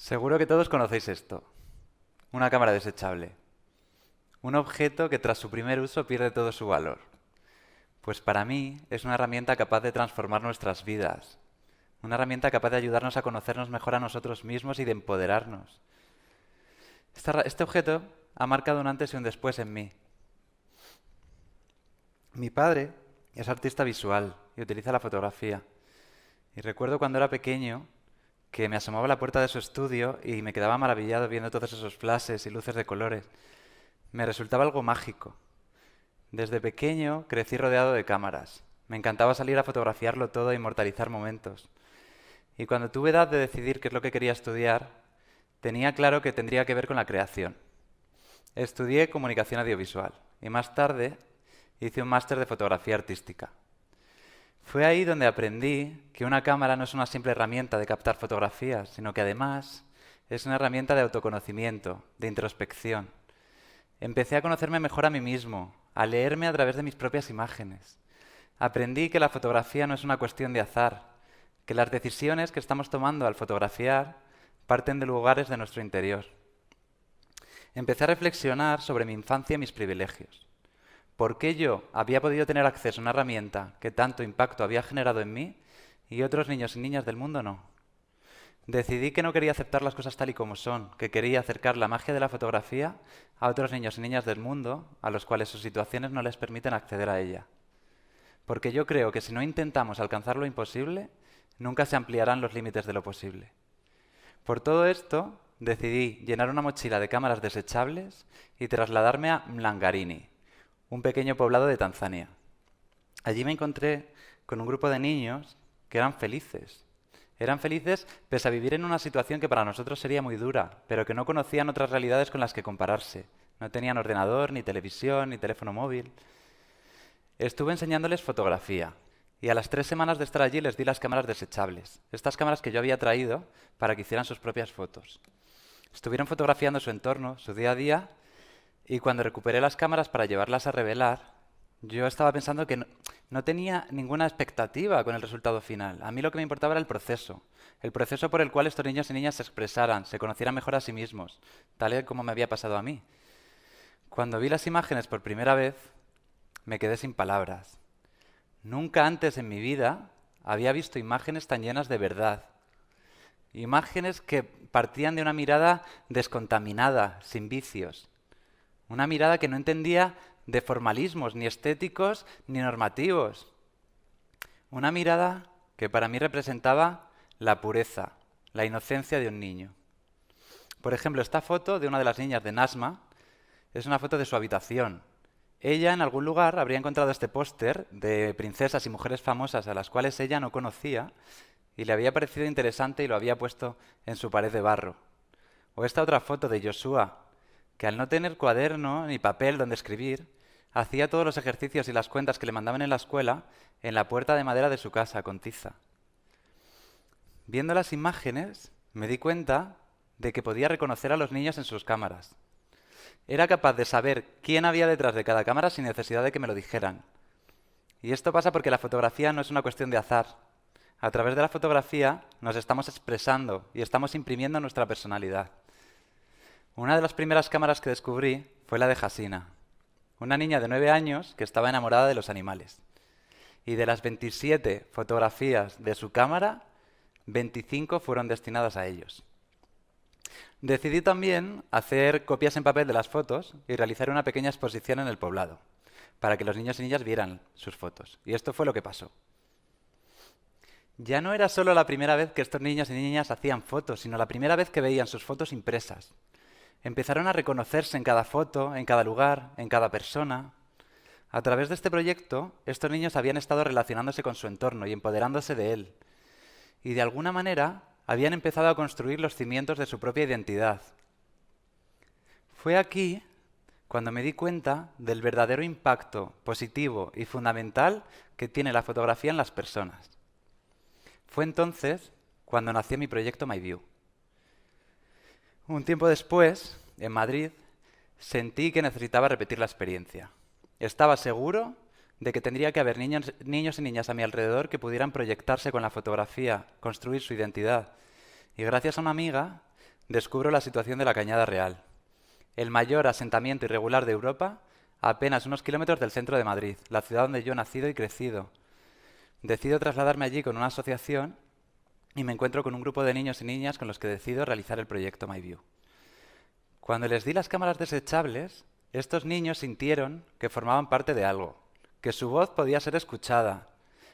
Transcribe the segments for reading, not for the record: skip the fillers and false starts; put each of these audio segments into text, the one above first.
Seguro que todos conocéis esto. Una cámara desechable. Un objeto que tras su primer uso pierde todo su valor. Pues para mí es una herramienta capaz de transformar nuestras vidas. Una herramienta capaz de ayudarnos a conocernos mejor a nosotros mismos y de empoderarnos. Este objeto ha marcado un antes y un después en mí. Mi padre es artista visual y utiliza la fotografía. Y recuerdo cuando era pequeño que me asomaba a la puerta de su estudio y me quedaba maravillado viendo todos esos flashes y luces de colores. Me resultaba algo mágico. Desde pequeño crecí rodeado de cámaras. Me encantaba salir a fotografiarlo todo e inmortalizar momentos. Y cuando tuve edad de decidir qué es lo que quería estudiar, tenía claro que tendría que ver con la creación. Estudié comunicación audiovisual y más tarde hice un máster de fotografía artística. Fue ahí donde aprendí que una cámara no es una simple herramienta de captar fotografías, sino que además es una herramienta de autoconocimiento, de introspección. Empecé a conocerme mejor a mí mismo, a leerme a través de mis propias imágenes. Aprendí que la fotografía no es una cuestión de azar, que las decisiones que estamos tomando al fotografiar parten de lugares de nuestro interior. Empecé a reflexionar sobre mi infancia y mis privilegios. ¿Por qué yo había podido tener acceso a una herramienta que tanto impacto había generado en mí y otros niños y niñas del mundo no? Decidí que no quería aceptar las cosas tal y como son, que quería acercar la magia de la fotografía a otros niños y niñas del mundo a los cuales sus situaciones no les permiten acceder a ella. Porque yo creo que si no intentamos alcanzar lo imposible, nunca se ampliarán los límites de lo posible. Por todo esto, decidí llenar una mochila de cámaras desechables y trasladarme a Mlangarini, un pequeño poblado de Tanzania. Allí me encontré con un grupo de niños que eran felices. Eran felices pese a vivir en una situación que para nosotros sería muy dura, pero que no conocían otras realidades con las que compararse. No tenían ordenador, ni televisión, ni teléfono móvil. Estuve enseñándoles fotografía y a las 3 semanas de estar allí les di las cámaras desechables, estas cámaras que yo había traído para que hicieran sus propias fotos. Estuvieron fotografiando su entorno, su día a día, y cuando recuperé las cámaras para llevarlas a revelar, yo estaba pensando que no tenía ninguna expectativa con el resultado final. A mí lo que me importaba era el proceso por el cual estos niños y niñas se expresaran, se conocieran mejor a sí mismos, tal y como me había pasado a mí. Cuando vi las imágenes por primera vez, me quedé sin palabras. Nunca antes en mi vida había visto imágenes tan llenas de verdad. Imágenes que partían de una mirada descontaminada, sin vicios. Una mirada que no entendía de formalismos, ni estéticos, ni normativos. Una mirada que para mí representaba la pureza, la inocencia de un niño. Por ejemplo, esta foto de una de las niñas de Nasma es una foto de su habitación. Ella en algún lugar habría encontrado este póster de princesas y mujeres famosas a las cuales ella no conocía y le había parecido interesante y lo había puesto en su pared de barro. O esta otra foto de Joshua, que al no tener cuaderno ni papel donde escribir, hacía todos los ejercicios y las cuentas que le mandaban en la escuela en la puerta de madera de su casa con tiza. Viendo las imágenes, me di cuenta de que podía reconocer a los niños en sus cámaras. Era capaz de saber quién había detrás de cada cámara sin necesidad de que me lo dijeran. Y esto pasa porque la fotografía no es una cuestión de azar. A través de la fotografía nos estamos expresando y estamos imprimiendo nuestra personalidad. Una de las primeras cámaras que descubrí fue la de Hasina, una niña de 9 años que estaba enamorada de los animales. Y de las 27 fotografías de su cámara, 25 fueron destinadas a ellos. Decidí también hacer copias en papel de las fotos y realizar una pequeña exposición en el poblado, para que los niños y niñas vieran sus fotos. Y esto fue lo que pasó. Ya no era solo la primera vez que estos niños y niñas hacían fotos, sino la primera vez que veían sus fotos impresas. Empezaron a reconocerse en cada foto, en cada lugar, en cada persona. A través de este proyecto, estos niños habían estado relacionándose con su entorno y empoderándose de él. Y de alguna manera habían empezado a construir los cimientos de su propia identidad. Fue aquí cuando me di cuenta del verdadero impacto positivo y fundamental que tiene la fotografía en las personas. Fue entonces cuando nació mi proyecto MyView. Un tiempo después, en Madrid, sentí que necesitaba repetir la experiencia. Estaba seguro de que tendría que haber niños y niñas a mi alrededor que pudieran proyectarse con la fotografía, construir su identidad. Y gracias a una amiga, descubro la situación de la Cañada Real, el mayor asentamiento irregular de Europa, a apenas unos kilómetros del centro de Madrid, la ciudad donde yo he nacido y crecido. Decido trasladarme allí con una asociación y me encuentro con un grupo de niños y niñas con los que decido realizar el proyecto MyView. Cuando les di las cámaras desechables, estos niños sintieron que formaban parte de algo, que su voz podía ser escuchada.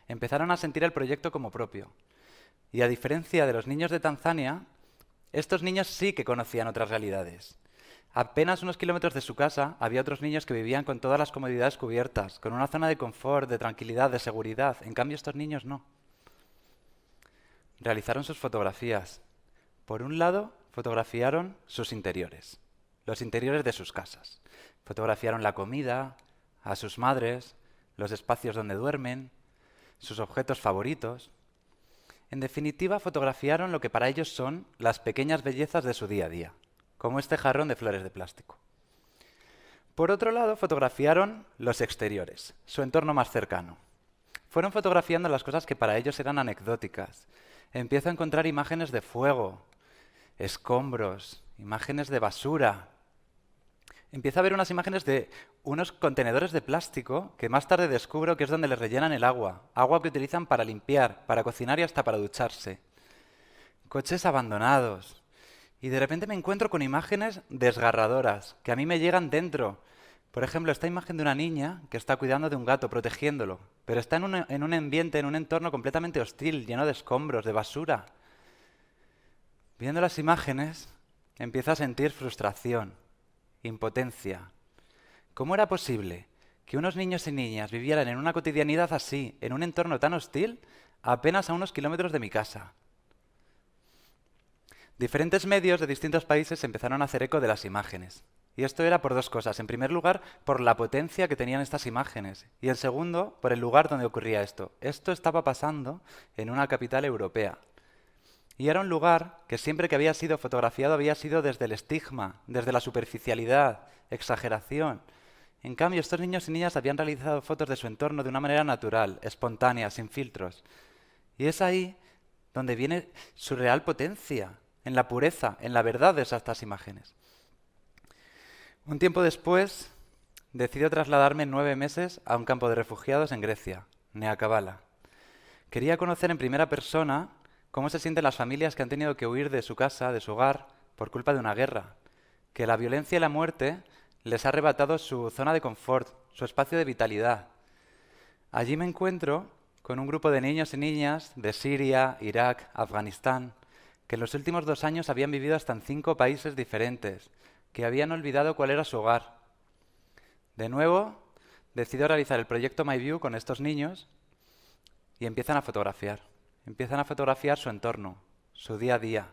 Empezaron a sentir el proyecto como propio. Y a diferencia de los niños de Tanzania, estos niños sí que conocían otras realidades. Apenas unos kilómetros de su casa había otros niños que vivían con todas las comodidades cubiertas, con una zona de confort, de tranquilidad, de seguridad. En cambio, estos niños no. Realizaron sus fotografías. Por un lado, fotografiaron sus interiores, los interiores de sus casas. Fotografiaron la comida, a sus madres, los espacios donde duermen, sus objetos favoritos. En definitiva, fotografiaron lo que para ellos son las pequeñas bellezas de su día a día, como este jarrón de flores de plástico. Por otro lado, fotografiaron los exteriores, su entorno más cercano. Fueron fotografiando las cosas que para ellos eran anecdóticas. Empiezo a encontrar imágenes de fuego, escombros, imágenes de basura. Empiezo a ver unas imágenes de unos contenedores de plástico que más tarde descubro que es donde les rellenan el agua. Agua que utilizan para limpiar, para cocinar y hasta para ducharse. Coches abandonados. Y de repente me encuentro con imágenes desgarradoras que a mí me llegan dentro. Por ejemplo, esta imagen de una niña que está cuidando de un gato, protegiéndolo, pero está en un ambiente, en un entorno completamente hostil, lleno de escombros, de basura. Viendo las imágenes, empiezo a sentir frustración, impotencia. ¿Cómo era posible que unos niños y niñas vivieran en una cotidianidad así, en un entorno tan hostil, apenas a unos kilómetros de mi casa? Diferentes medios de distintos países empezaron a hacer eco de las imágenes. Y esto era por dos cosas. En primer lugar, por la potencia que tenían estas imágenes. Y en segundo, por el lugar donde ocurría esto. Esto estaba pasando en una capital europea. Y era un lugar que siempre que había sido fotografiado había sido desde el estigma, desde la superficialidad, exageración. En cambio, estos niños y niñas habían realizado fotos de su entorno de una manera natural, espontánea, sin filtros. Y es ahí donde viene su real potencia, en la pureza, en la verdad de estas imágenes. Un tiempo después, decido trasladarme 9 meses a un campo de refugiados en Grecia, Nea Kavala. Quería conocer en primera persona cómo se sienten las familias que han tenido que huir de su casa, de su hogar, por culpa de una guerra, que la violencia y la muerte les ha arrebatado su zona de confort, su espacio de vitalidad. Allí me encuentro con un grupo de niños y niñas de Siria, Irak, Afganistán, que en los últimos 2 años habían vivido hasta en 5 países diferentes, que habían olvidado cuál era su hogar. De nuevo, decido realizar el proyecto MyView con estos niños y empiezan a fotografiar. Empiezan a fotografiar su entorno, su día a día.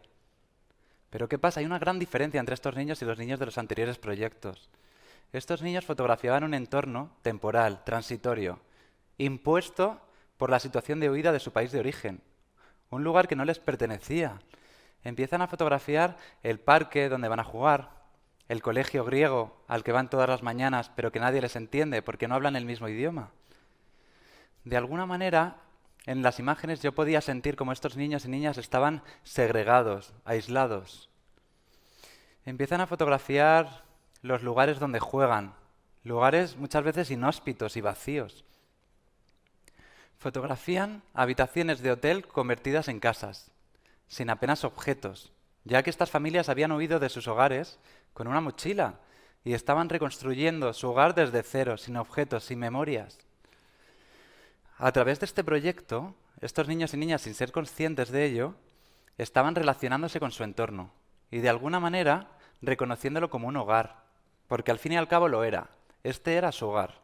Pero ¿qué pasa? Hay una gran diferencia entre estos niños y los niños de los anteriores proyectos. Estos niños fotografiaban un entorno temporal, transitorio, impuesto por la situación de huida de su país de origen. Un lugar que no les pertenecía. Empiezan a fotografiar el parque donde van a jugar, el colegio griego al que van todas las mañanas pero que nadie les entiende porque no hablan el mismo idioma. De alguna manera, en las imágenes yo podía sentir cómo estos niños y niñas estaban segregados, aislados. Empiezan a fotografiar los lugares donde juegan, lugares muchas veces inhóspitos y vacíos. Fotografían habitaciones de hotel convertidas en casas, sin apenas objetos, ya que estas familias habían huido de sus hogares con una mochila y estaban reconstruyendo su hogar desde cero, sin objetos, sin memorias. A través de este proyecto, estos niños y niñas, sin ser conscientes de ello, estaban relacionándose con su entorno y de alguna manera reconociéndolo como un hogar, porque al fin y al cabo lo era. Este era su hogar.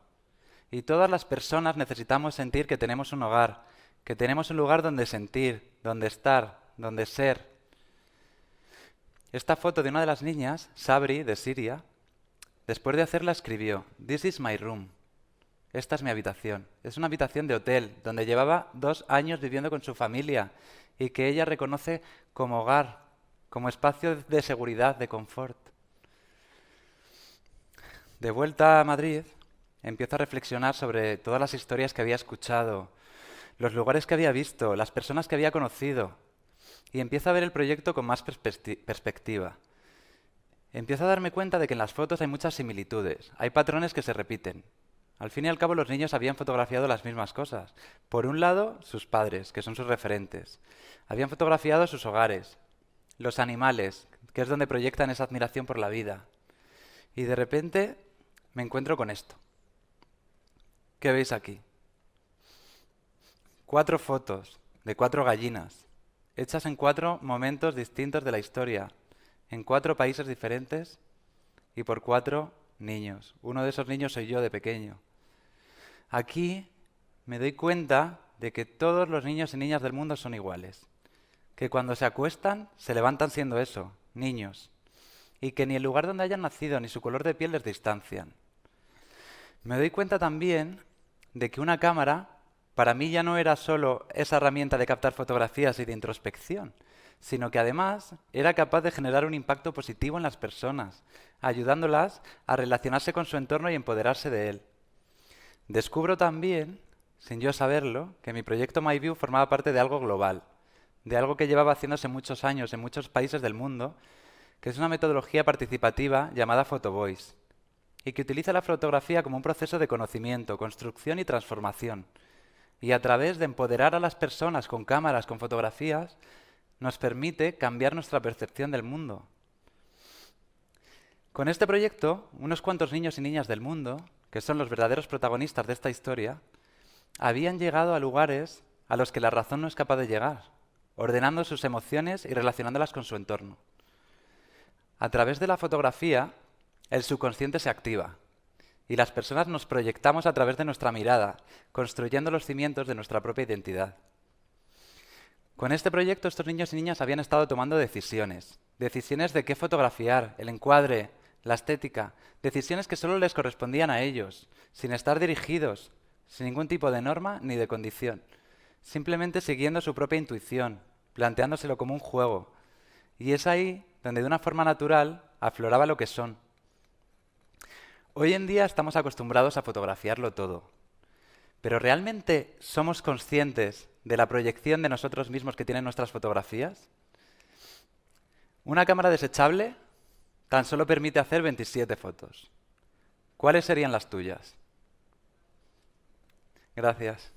Y todas las personas necesitamos sentir que tenemos un hogar, que tenemos un lugar donde sentir, donde estar, donde ser. Esta foto de una de las niñas, Sabri, de Siria, después de hacerla escribió: "This is my room". Esta es mi habitación. Es una habitación de hotel, donde llevaba 2 años viviendo con su familia y que ella reconoce como hogar, como espacio de seguridad, de confort. De vuelta a Madrid, empiezo a reflexionar sobre todas las historias que había escuchado, los lugares que había visto, las personas que había conocido. y empiezo a ver el proyecto con más perspectiva. Empiezo a darme cuenta de que en las fotos hay muchas similitudes, hay patrones que se repiten. Al fin y al cabo los niños habían fotografiado las mismas cosas. Por un lado, sus padres, que son sus referentes. Habían fotografiado sus hogares, los animales, que es donde proyectan esa admiración por la vida. Y de repente me encuentro con esto. ¿Qué veis aquí? 4 fotos de 4 gallinas, hechas en 4 momentos distintos de la historia, en 4 países diferentes y por 4 niños. Uno de esos niños soy yo de pequeño. Aquí me doy cuenta de que todos los niños y niñas del mundo son iguales, que cuando se acuestan se levantan siendo eso, niños, y que ni el lugar donde hayan nacido ni su color de piel les distancian. Me doy cuenta también de que una cámara para mí ya no era solo esa herramienta de captar fotografías y de introspección, sino que además era capaz de generar un impacto positivo en las personas, ayudándolas a relacionarse con su entorno y empoderarse de él. Descubro también, sin yo saberlo, que mi proyecto MyView formaba parte de algo global, de algo que llevaba haciéndose muchos años en muchos países del mundo, que es una metodología participativa llamada PhotoVoice, y que utiliza la fotografía como un proceso de conocimiento, construcción y transformación. Y a través de empoderar a las personas con cámaras, con fotografías, nos permite cambiar nuestra percepción del mundo. Con este proyecto, unos cuantos niños y niñas del mundo, que son los verdaderos protagonistas de esta historia, habían llegado a lugares a los que la razón no es capaz de llegar, ordenando sus emociones y relacionándolas con su entorno. A través de la fotografía, el subconsciente se activa y las personas nos proyectamos a través de nuestra mirada, construyendo los cimientos de nuestra propia identidad. Con este proyecto, estos niños y niñas habían estado tomando decisiones de qué fotografiar, el encuadre, la estética, decisiones que solo les correspondían a ellos, sin estar dirigidos, sin ningún tipo de norma ni de condición, simplemente siguiendo su propia intuición, planteándoselo como un juego. Y es ahí donde de una forma natural afloraba lo que son. Hoy en día estamos acostumbrados a fotografiarlo todo, pero ¿realmente somos conscientes de la proyección de nosotros mismos que tienen nuestras fotografías? Una cámara desechable tan solo permite hacer 27 fotos. ¿Cuáles serían las tuyas? Gracias.